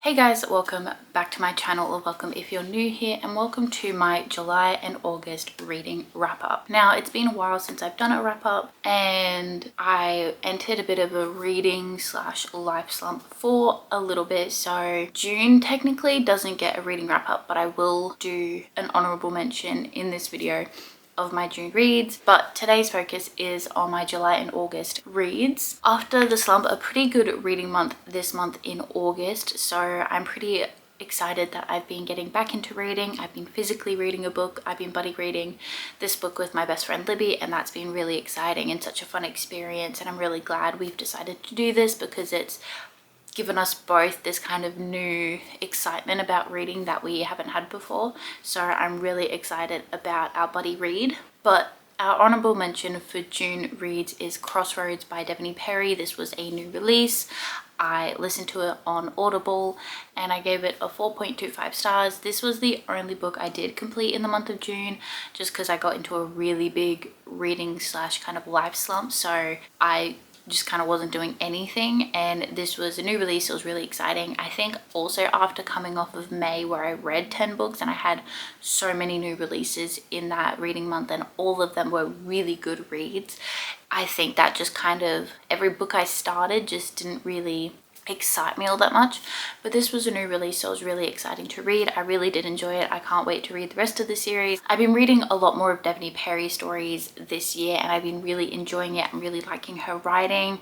Hey guys, welcome back to my channel, or welcome if you're new here, and welcome to my July and August reading wrap up. Now, it's been a while since I've done a wrap up and I entered a bit of a reading / life slump for a little bit. So June technically doesn't get a reading wrap up, but I will do an honorable mention in this video of my June reads, but today's focus is on my July and August reads. After the slump, a pretty good reading month this month in August, so I'm pretty excited that I've been getting back into reading. I've been physically reading a book. I've been buddy reading this book with my best friend Libby, and that's been really exciting and such a fun experience, and I'm really glad we've decided to do this because it's given us both this kind of new excitement about reading that we haven't had before. So I'm really excited about our buddy read. But our honorable mention for June reads is Crossroads by Devoney Perry. This was a new release. I listened to it on Audible and I gave it a 4.25 stars. This was the only book I did complete in the month of June, just because I got into a really big reading / kind of life slump. So I just kind of wasn't doing anything, and this was a new release. It was really exciting. I think also after coming off of May, where I read 10 books and I had so many new releases in that reading month and all of them were really good reads, I think that just kind of every book I started just didn't really excite me all that much. But this was a new release, so it was really exciting to read. I really did enjoy it. I can't wait to read the rest of the series. I've been reading a lot more of Devoney Perry stories this year and I've been really enjoying it. I'm really liking her writing.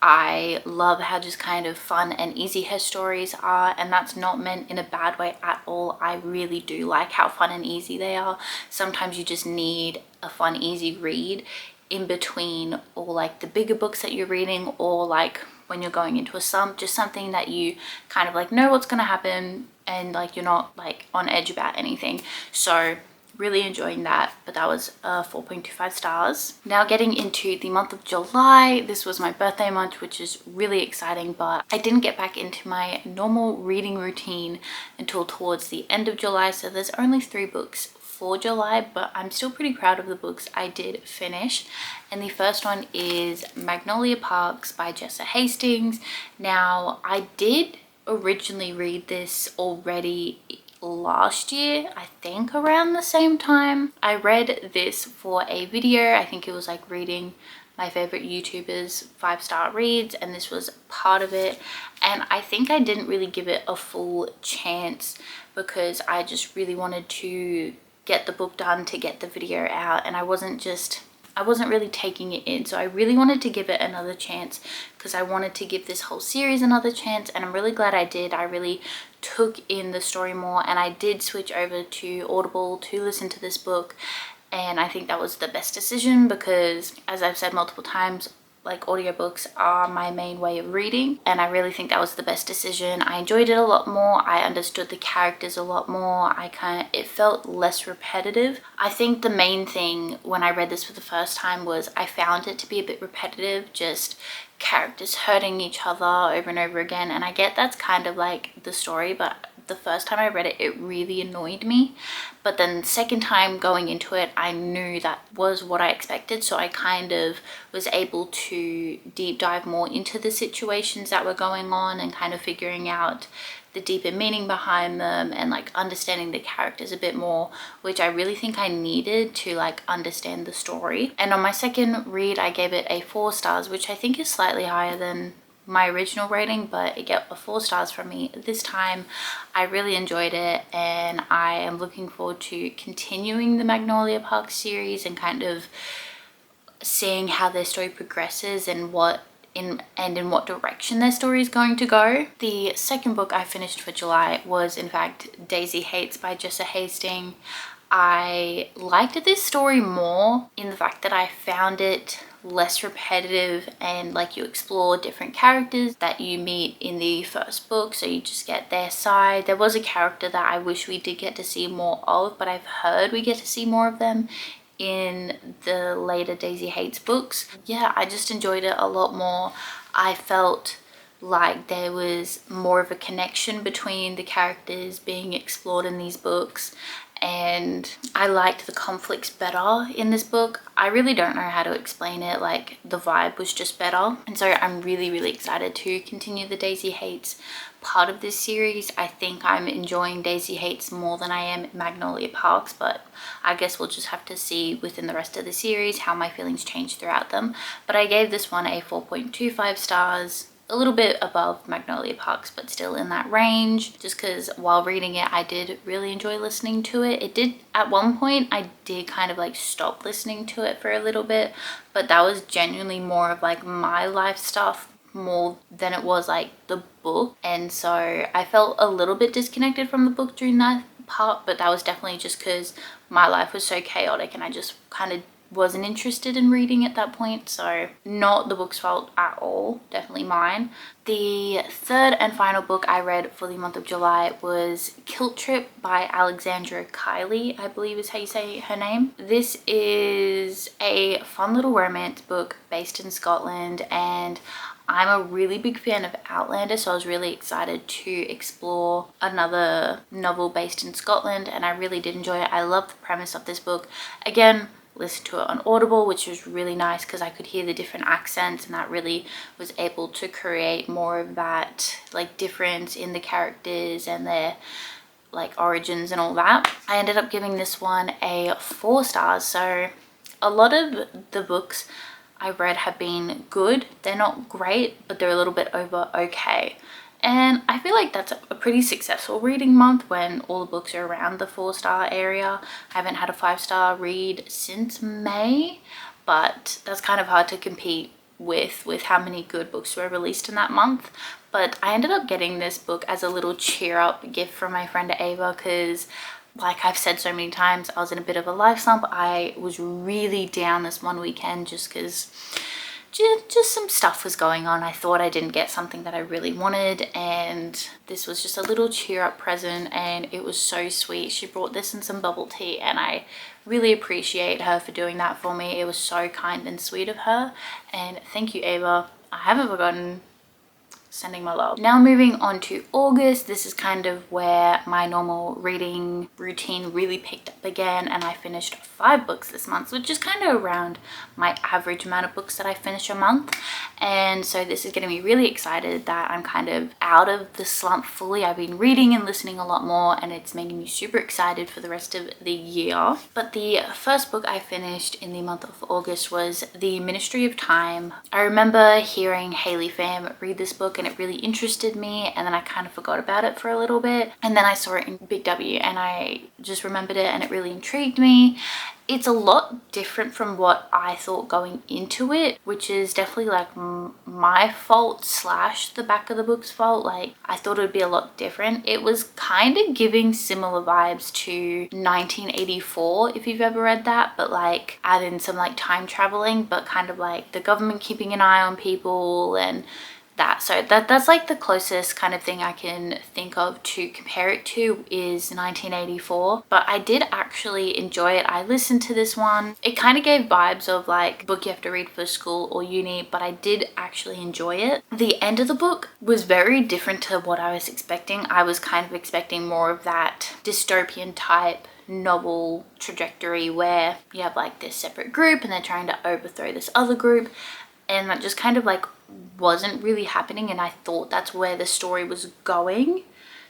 I love how just kind of fun and easy her stories are, and that's not meant in a bad way at all. I really do like how fun and easy they are. Sometimes you just need a fun, easy read in between, or like the bigger books that you're reading, or like when you're going into a slump, just something that you kind of like know what's going to happen and like you're not like on edge about anything. So really enjoying that, but that was 4.25 stars. Now getting into the month of July, this was my birthday month, which is really exciting, but I didn't get back into my normal reading routine until towards the end of July. So there's only 3 books for July, but I'm still pretty proud of the books I did finish. And the first one is Magnolia Park by Jessa Hastings. Now, I did originally read this already last year, I think around the same time. I read this for a video. I think it was like reading my favorite YouTubers 5-star reads, and this was part of it. And I think I didn't really give it a full chance because I just really wanted to get the book done to get the video out, and I wasn't really taking it in. So I really wanted to give it another chance because I wanted to give this whole series another chance, and I'm really glad I did. I really took in the story more, and I did switch over to Audible to listen to this book, and I think that was the best decision because, as I've said multiple times, like audiobooks are my main way of reading, and I really think that was the best decision. I enjoyed it a lot more. I understood the characters a lot more. It felt less repetitive. I think the main thing when I read this for the first time was I found it to be a bit repetitive, just characters hurting each other over and over again. And I get that's kind of like the story, but the first time I read it, it really annoyed me. But then the second time going into it, I knew that was what I expected. So I kind of was able to deep dive more into the situations that were going on and kind of figuring out the deeper meaning behind them and like understanding the characters a bit more, which I really think I needed to like understand the story. And on my second read, I gave it a 4 stars, which I think is slightly higher than my original rating, but it got a 4 stars from me this time. I really enjoyed it, and I am looking forward to continuing the Magnolia Park series and kind of seeing how their story progresses and in what direction their story is going to go. The second book I finished for July was in fact Daisy Hates by Jessa Hastings. I liked this story more in the fact that I found it less repetitive, and like you explore different characters that you meet in the first book, so you just get their side. There was a character that I wish we did get to see more of, but I've heard we get to see more of them in the later Daisy Hates books. Yeah, I just enjoyed it a lot more. I felt like there was more of a connection between the characters being explored in these books, and I liked the conflicts better in this book. I really don't know how to explain it, like the vibe was just better. And so I'm really excited to continue the Daisy Hates part of this series. I think I'm enjoying Daisy Hates more than I am Magnolia Parks, but I guess we'll just have to see within the rest of the series how my feelings change throughout them. But I gave this one a 4.25 stars, a little bit above Magnolia Parks, but still in that range, just because while reading it I did really enjoy listening to it. It did, at one point I did kind of like stop listening to it for a little bit, but that was genuinely more of like my life stuff more than it was like the book, and so I felt a little bit disconnected from the book during that part, but that was definitely just because my life was so chaotic and I just kind of wasn't interested in reading at that point. So not the book's fault at all, definitely mine. The third and final book I read for the month of July was Kilt Trip by Alexandra Kiley, I believe is how you say her name. This is a fun little romance book based in Scotland, and I'm a really big fan of Outlander, so I was really excited to explore another novel based in Scotland, and I really did enjoy it. I love the premise of this book. Again, listened to it on Audible, which was really nice because I could hear the different accents, and that really was able to create more of that like difference in the characters and their like origins and all that. I ended up giving this one a 4 stars. So a lot of the books I read have been good. They're not great, but they're a little bit over okay. And I feel like that's a pretty successful reading month when all the books are around the 4-star area. I haven't had a 5-star read since May, but that's kind of hard to compete with how many good books were released in that month. But I ended up getting this book as a little cheer up gift from my friend Ava, because like I've said so many times, I was in a bit of a life slump. I was really down this one weekend just because just some stuff was going on. I thought I didn't get something that I really wanted, and this was just a little cheer up present, and it was so sweet. She brought this and some bubble tea, and I really appreciate her for doing that for me. It was so kind and sweet of her, and thank you, Ava. I haven't forgotten. Sending my love. Now moving on to August, this is kind of where my normal reading routine really picked up again, and I finished 5 books this month, which is kind of around my average amount of books that I finish a month. And so this is getting me really excited that I'm kind of out of the slump fully. I've been reading and listening a lot more, and it's making me super excited for the rest of the year. But the first book I finished in the month of August was The Ministry of Time. I remember hearing Hayley Pham read this book, and it really interested me, and then I kind of forgot about it for a little bit, and then I saw it in Big W and I just remembered it, and it really intrigued me. It's a lot different from what I thought going into it, which is definitely like my fault slash the back of the book's fault. Like I thought it would be a lot different. It was kind of giving similar vibes to 1984, if you've ever read that, but like add in some like time traveling, but kind of like the government keeping an eye on people and that. So that's like the closest kind of thing I can think of to compare it to is 1984. But I did actually enjoy it. I listened to this one. It kind of gave vibes of like a book you have to read for school or uni, but I did actually enjoy it. The end of the book was very different to what I was expecting. I was kind of expecting more of that dystopian type novel trajectory where you have like this separate group and they're trying to overthrow this other group, and that just kind of like wasn't really happening, and I thought that's where the story was going.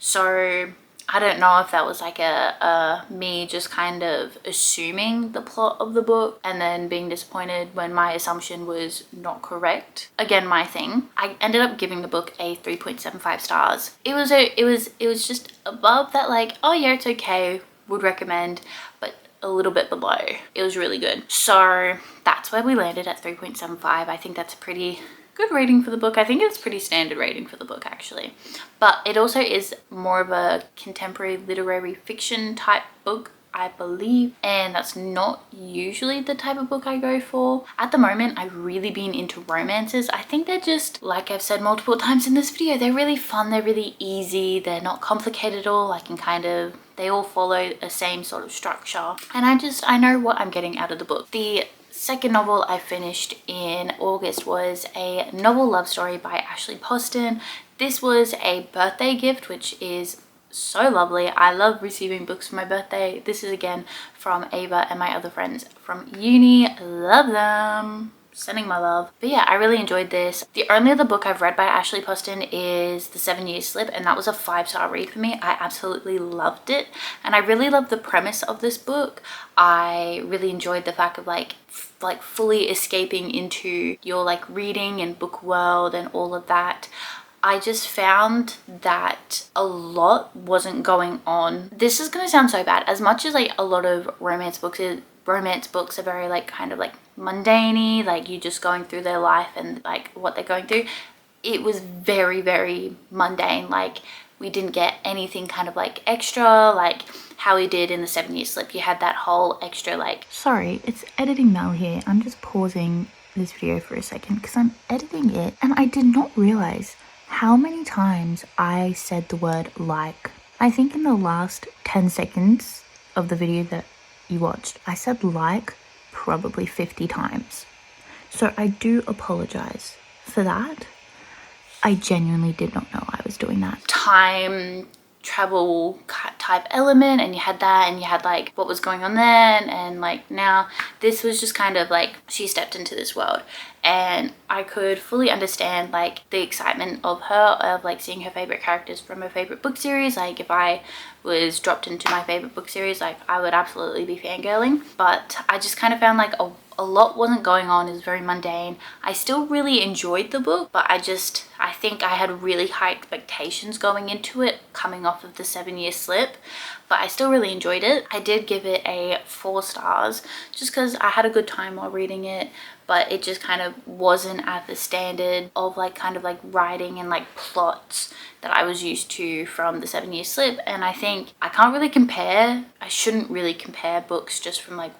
So I don't know if that was like a me just kind of assuming the plot of the book and then being disappointed when my assumption was not correct. Again, my thing. I ended up giving the book a 3.75 stars. It was just above that, like, oh yeah, it's okay, would recommend, but a little bit below. It was really good. So that's where we landed at 3.75. I think that's a pretty good rating for the book. I think it's pretty standard rating for the book actually, but it also is more of a contemporary literary fiction type book, I believe, and that's not usually the type of book I go for. At the moment, I've really been into romances. I think they're just, like I've said multiple times in this video, they're really fun, they're really easy, they're not complicated at all. I can kind of, they all follow a same sort of structure, and I know what I'm getting out of the book. The second novel I finished in August was a novel love story by Ashley Poston. This was a birthday gift, which is so lovely. I love receiving books for my birthday. This is again from Ava and my other friends from uni. Love them. Sending my love. But yeah, I really enjoyed this. The only other book I've read by Ashley Poston is The 7 Year Slip, and that was a 5-star read for me. I absolutely loved it, and I really loved the premise of this book. I really enjoyed the fact of like fully escaping into your like reading and book world and all of that. I just found that a lot wasn't going on. This is gonna sound so bad. As much as like a lot of romance books are very like kind of like mundane-y, like you just going through their life and like what they're going through. It was very, very mundane. Like we didn't get anything kind of like extra, like how we did in The 7 Year Slip. You had that whole extra like... Sorry, it's editing Mel here. I'm just pausing this video for a second because I'm editing it and I did not realize how many times I said the word like. I think in the last 10 seconds of the video that you watched, I said like probably 50 times. So I do apologize for that. I genuinely did not know I was doing that. Time travel type element, and you had that, and you had like what was going on then, and like now this was just kind of like she stepped into this world, and I could fully understand like the excitement of her, of like seeing her favorite characters from her favorite book series. Like if I was dropped into my favorite book series, like I would absolutely be fangirling. But I just kind of found like a lot wasn't going on. It was very mundane. I still really enjoyed the book, but I think I had really high expectations going into it, coming off of The 7 Year Slip, but I still really enjoyed it. I did give it a 4 stars just because I had a good time while reading it, but it just kind of wasn't at the standard of like kind of like writing and like plots that I was used to from The 7 Year Slip. And I think I shouldn't really compare books just from like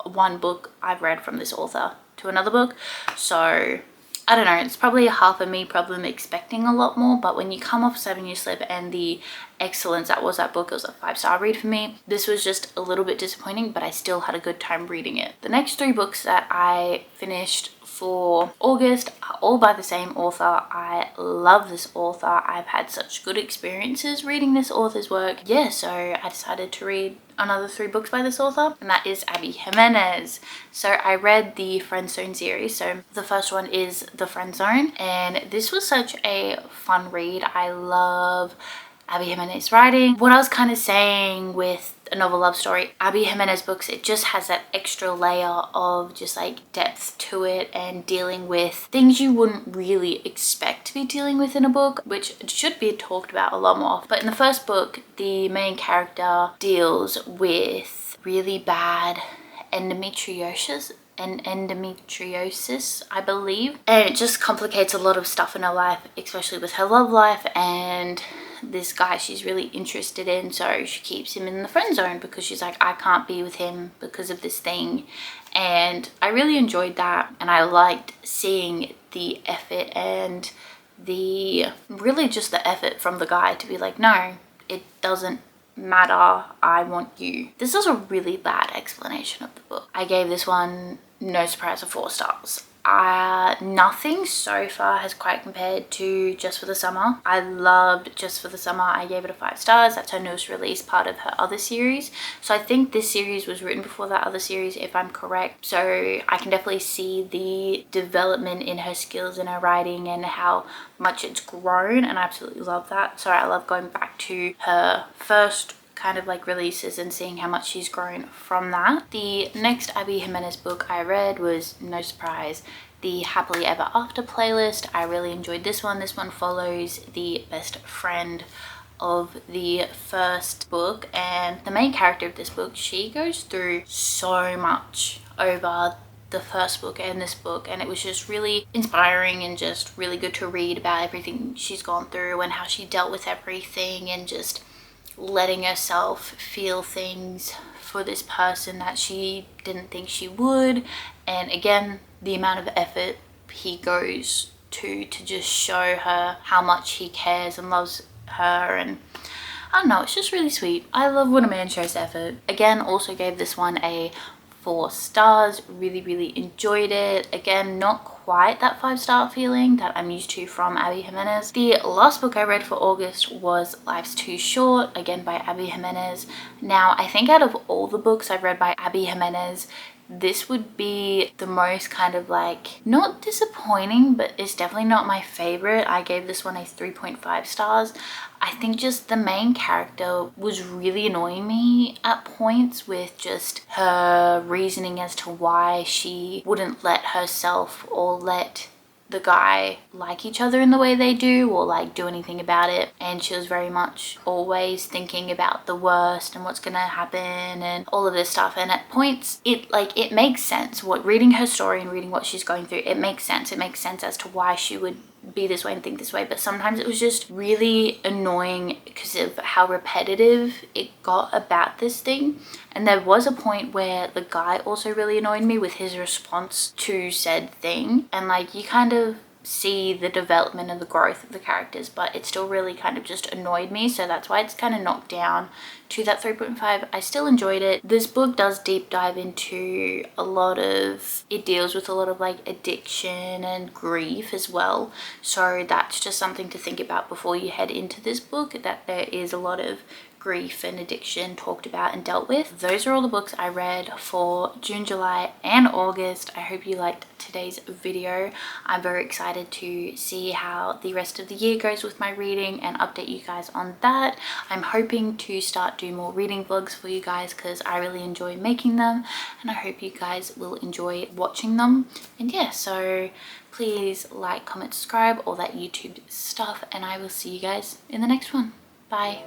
one book I've read from this author to another book. So I don't know, it's probably half of me probably expecting a lot more, but when you come off 7 Year Slip and the excellence that was that book, it was a 5-star read for me. This was just a little bit disappointing, but I still had a good time reading it. The next 3 books that I finished for August are all by the same author. I love this author. I've had such good experiences reading this author's work. Yeah, so I decided to read another 3 books by this author, and that is Abby Jimenez. So I read the Friend Zone series. So the first one is The Friend Zone, and this was such a fun read. I love Abby Jimenez writing. What I was kind of saying with A Novel Love Story, Abby Jimenez books, it just has that extra layer of just like depth to it and dealing with things you wouldn't really expect to be dealing with in a book, which should be talked about a lot more. But in the first book, the main character deals with really bad endometriosis, I believe, and it just complicates a lot of stuff in her life, especially with her love life and this guy she's really interested in. So she keeps him in the friend zone because she's like, I can't be with him because of this thing. And I really enjoyed that, and I liked seeing the effort and really just the effort from the guy to be like, no, it doesn't matter, I want you. This is a really bad explanation of the book. I gave this one, no surprise, of 4 stars. Nothing so far has quite compared to Just for the Summer. I loved Just for the Summer. I gave it a 5 stars. That's her newest release, part of her other series. So I think this series was written before that other series, if I'm correct. So I can definitely see the development in her skills in her writing and how much it's grown, and I absolutely love that. So I love going back to her first kind of like releases and seeing how much she's grown from that. The next Abby Jimenez book I read was, no surprise, the Happily Ever After playlist. I really enjoyed this one. This one follows the best friend of the first book, and the main character of this book, she goes through so much over the first book and this book, and it was just really inspiring and just really good to read about everything she's gone through and how she dealt with everything and just letting herself feel things for this person that she didn't think she would. And again, the amount of effort he goes to just show her how much he cares and loves her, and I don't know, it's just really sweet. I love when a man shows effort. Again, also gave this one a 4 stars. Really enjoyed it. Again, not quite that 5-star feeling that I'm used to from Abby Jimenez. The last book I read for August was Life's Too Short, again by Abby Jimenez. Now, I think out of all the books I've read by Abby Jimenez, this would be the most kind of like, not disappointing, but it's definitely not my favorite. I gave this one a 3.5 stars. I think just the main character was really annoying me at points with just her reasoning as to why she wouldn't let herself or let the guy like each other in the way they do, or like do anything about it. And she was very much always thinking about the worst and what's gonna happen and all of this stuff. And at points it makes sense, what reading her story and reading what she's going through, it makes sense as to why she would be this way and think this way. But sometimes it was just really annoying because of how repetitive it got about this thing. And there was a point where the guy also really annoyed me with his response to said thing. And like, you kind of see the development and the growth of the characters, but it still really kind of just annoyed me. So that's why it's kind of knocked down to that 3.5. I still enjoyed it. This book does deep dive into a lot of, it deals with a lot of like addiction and grief as well. So that's just something to think about before you head into this book, that there is a lot of grief and addiction talked about and dealt with. Those are all the books I read for June, July and August. I hope you liked today's video. I'm very excited to see how the rest of the year goes with my reading and update you guys on that. I'm hoping to start doing more reading vlogs for you guys because I really enjoy making them, and I hope you guys will enjoy watching them. And yeah, so please like, comment, subscribe, all that YouTube stuff, and I will see you guys in the next one. Bye.